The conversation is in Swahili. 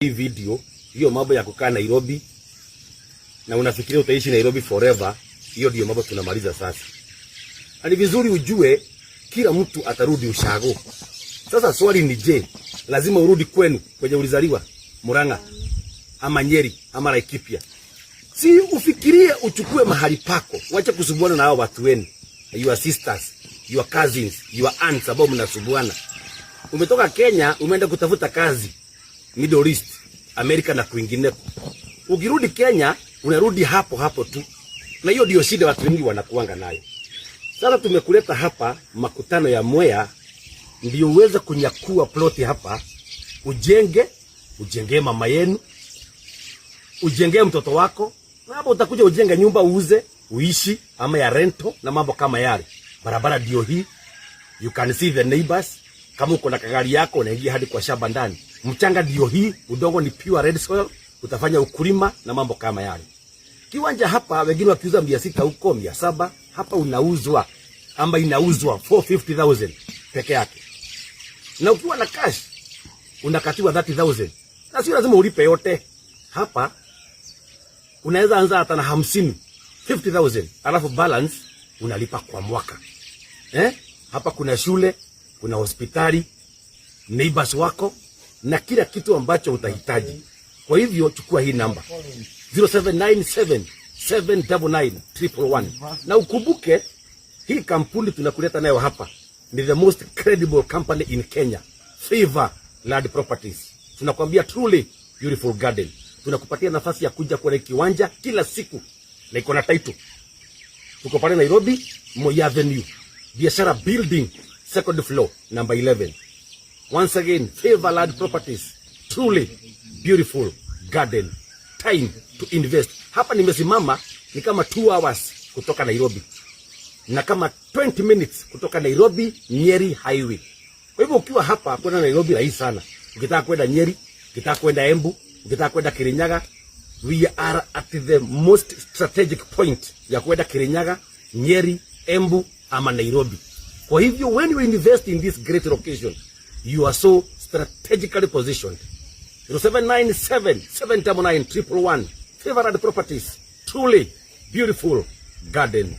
Hii video, hiyo mambo ya kukaa Nairobi na unafikiria utaishi Nairobi forever, hiyo ndio mambo tunamaliza sasa. Ni vizuri ujue kila mtu atarudi ushago. Sasa swali ni je, lazima urudi kwenu kwenye ulizaliwa, Murang'a ama Nyeri ama Laikipia? Si ufikirie uchukue mahali pako, wacha kusubuana na hao watu wenu, your sisters, your cousins, your aunts ambao mnasubuana. Umetoka Kenya, umeenda kutafuta kazi Middle East, Amerika na kwingineko. Ukirudi Kenya, unarudi hapo hapo tu. Na hiyo ndio shida watu wengi wanakuanga nayo. Sasa tumekuleta hapa makutano ya Mwea ndio uweze kunyakua ploti hapa, ujenge mama yenu, ujenge mtoto wako. Na hapo utakuja ujenge nyumba uuze, uishi ama ya rento na mambo kama yale. Barabara ndio hii. You can see the neighbors. Kama uko na kagari yako unaingia hadi kwa shamba ndani. Mchanga ndio hii, udongo ni pure red soil, utafanya ukulima na mambo kama yale. Kiwanja hapa wengine wakiuza 600 huko 700, hapa unauzwa ama inauzwa 450,000 peke yake. Na ukiwa na cash unakatiwa 30,000. Na sio lazima ulipe yote. Hapa unaweza anza hata na 50,000, alafu balance unalipa kwa mwaka. Hapa kuna shule, kuna hospitali, neighbors wako na kila kitu ambacho utahitaji. Kwa hivyo chukua hii namba 0797799111. Na ukumbuke hii kampuni tunakuleta nayo hapa ni the most credible company in Kenya, Favor Land Properties. Tunakwambia truly beautiful garden. Tunakupatia nafasi ya kuja kwa kiwanja kila siku na iko na title. Tuko pale Nairobi, Moi Avenue, Biashara Building, second floor, number 11. Once again, Favor Land Properties, truly beautiful garden. Time to invest. Hapa nimesimama ni kama 2 hours kutoka Nairobi na kama 20 minutes kutoka Nairobi Nyeri highway. Kwa hivyo ukiwa hapa kwenda Nairobi rahisi sana. Ukitaka kwenda Nyeri, ukitaka kwenda Embu, ukitaka kwenda Kirinyaga, we are at the most strategic point ya kwenda Kirinyaga, Nyeri, Embu ama Nairobi. Kwa hivyo when you invest in this great location, you are so strategically positioned. 0797799111. Favorite Properties, truly beautiful garden.